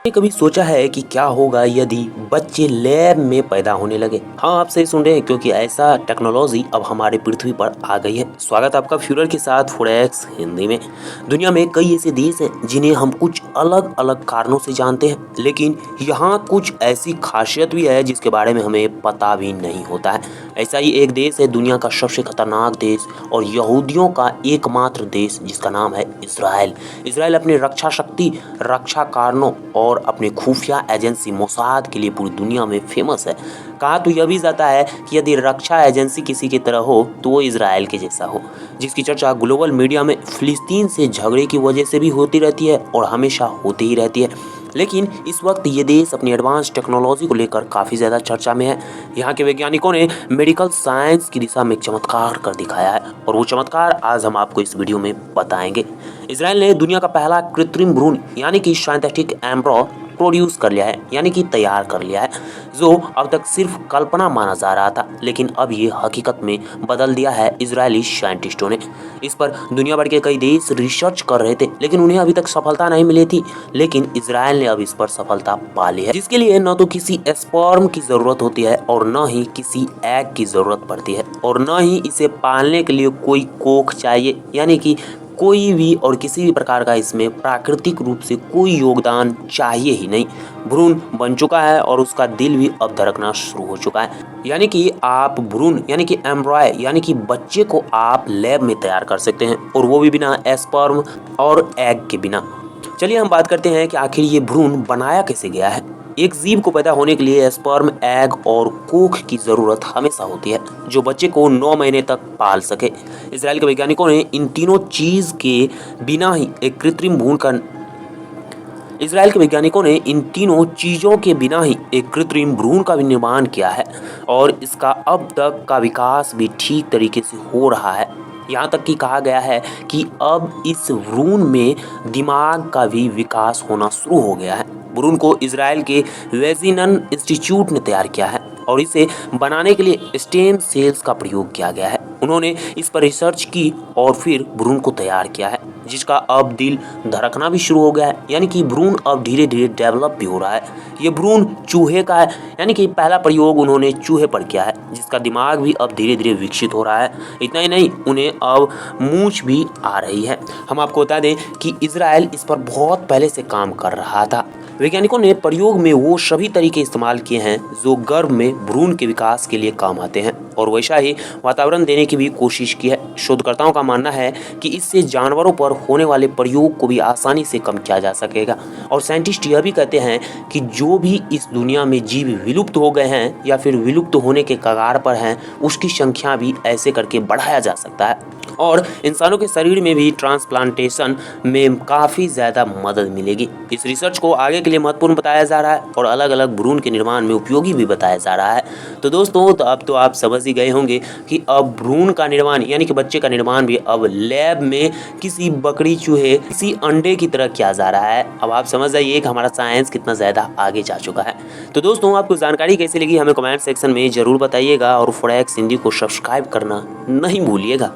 आपने कभी सोचा है कि क्या होगा यदि बच्चे लैब में पैदा होने लगे? हाँ, आप सही सुन रहे हैं क्योंकि ऐसा टेक्नोलॉजी अब हमारे पृथ्वी पर आ गई है। स्वागत है आपका फ्यूचर के साथ फुडेक्स हिंदी में। दुनिया में कई ऐसे देश हैं जिन्हें हम कुछ अलग-अलग कारणों से जानते हैं, लेकिन यहाँ कुछ ऐसी खासियत भी है जिसके बारे में हमें पता भी नहीं होता है। ऐसा ही एक देश है, दुनिया का सबसे खतरनाक देश और यहूदियों का एकमात्र देश जिसका नाम है इज़राइल। इज़राइल अपनी रक्षा शक्ति, रक्षा कारणों और अपने खुफिया एजेंसी मोसाद के लिए पूरी दुनिया में फेमस है। कहा तो यह भी जाता है कि यदि रक्षा एजेंसी किसी की तरह हो तो वो इज़राइल के जैसा हो, जिसकी चर्चा ग्लोबल मीडिया में फ़िलिस्तीन से झगड़े की वजह से भी होती रहती है और हमेशा होती ही रहती है। लेकिन इस वक्त ये देश अपनी एडवांस टेक्नोलॉजी को लेकर काफ़ी ज़्यादा चर्चा में है। यहाँ के वैज्ञानिकों ने मेडिकल साइंस की दिशा में एक चमत्कार कर दिखाया है और वो चमत्कार आज हम आपको इस वीडियो में बताएंगे। इज़राइल ने दुनिया का पहला कृत्रिम भ्रूण यानी कि सिंथेटिक एम्ब्रो प्रोड्यूस कर लिया है, यानी कि तैयार कर लिया है, जो अब तक सिर्फ कल्पना माना जा रहा था, लेकिन अब ये हकीकत में बदल दिया है इजरायली साइंटिस्टों ने। इस पर दुनिया भर के कई देश रिसर्च कर रहे थे, लेकिन उन्हें अभी तक सफलता नहीं मिली थी। लेकिन इजराइल ने अब इस पर सफलता पा ली है, जिसके लिए न तो किसी स्पर्म की जरूरत होती है और न ही किसी एग की जरूरत पड़ती है और न ही इसे पालने के लिए कोई कोख चाहिए, यानी कि कोई भी और किसी भी प्रकार का इसमें प्राकृतिक रूप से कोई योगदान चाहिए ही नहीं। भ्रूण बन चुका है और उसका दिल भी अब धड़कना शुरू हो चुका है। यानी कि आप भ्रूण यानी कि एम्ब्रॉय यानी कि बच्चे को आप लैब में तैयार कर सकते हैं और वो भी बिना स्पर्म और एग के बिना। चलिए हम बात करते हैं कि आखिर ये भ्रूण बनाया कैसे गया है। एक जीव को पैदा होने के लिए स्पर्म, एग और कोख की जरूरत हमेशा होती है, जो बच्चे को 9 महीने तक पाल सके। इजराइल के वैज्ञानिकों ने इन तीनों चीज के बिना ही एक कृत्रिम भ्रूण का इजराइल के वैज्ञानिकों ने इन तीनों चीजों के बिना ही एक कृत्रिम भ्रूण का भी निर्माण किया है और इसका अब तक का विकास भी ठीक तरीके से हो रहा है। यहाँ तक कि कहा गया है कि अब इस भ्रूण में दिमाग का भी विकास होना शुरू हो गया है। भ्रूण को इजराइल के वेजिनन इंस्टीट्यूट ने तैयार किया है और इसे बनाने के लिए स्टेम सेल्स का प्रयोग किया गया है। उन्होंने इस पर रिसर्च की और फिर भ्रूण को तैयार किया है, जिसका अब दिल धड़कना भी शुरू हो गया है, यानी कि भ्रूण अब धीरे धीरे डेवलप भी हो रहा है। ये भ्रूण चूहे का है, यानी कि पहला प्रयोग उन्होंने चूहे पर किया है, जिसका दिमाग भी अब धीरे धीरे विकसित हो रहा है। इतना ही नहीं, उन्हें अब मूंछ भी आ रही है। हम आपको बता दें कि इजराइल इस पर बहुत पहले से काम कर रहा था। वैज्ञानिकों ने प्रयोग में वो सभी तरीके इस्तेमाल किए हैं जो गर्भ में भ्रूण के विकास के लिए काम आते हैं और वैसा ही वातावरण देने की भी कोशिश की है। शोधकर्ताओं का मानना है कि इससे जानवरों पर होने वाले प्रयोग को भी आसानी से कम किया जा सकेगा और साइंटिस्ट यह भी कहते हैं कि जो भी इस दुनिया में जीव विलुप्त हो गए हैं या फिर विलुप्त होने के कगार पर हैं, उसकी संख्या भी ऐसे करके बढ़ाया जा सकता है और इंसानों के शरीर में भी ट्रांसप्लांटेशन में काफ़ी ज़्यादा मदद मिलेगी। इस रिसर्च को आगे के लिए महत्वपूर्ण बताया जा रहा है और अलग अलग भ्रूण के निर्माण में उपयोगी भी बताया जा रहा है। तो दोस्तों, तो अब तो आप समझ ही गए होंगे कि अब भ्रूण का निर्माण यानी कि बच्चे का निर्माण भी अब लैब में किसी बकरी, चूहे, किसी अंडे की तरह किया जा रहा है। अब आप समझ जाइए कि हमारा साइंस कितना ज़्यादा आगे जा चुका है। तो दोस्तों, आपको जानकारी कैसी लगी हमें कमेंट सेक्शन में ज़रूर बताइएगा और फुडेक्स हिंदी को सब्सक्राइब करना नहीं भूलिएगा।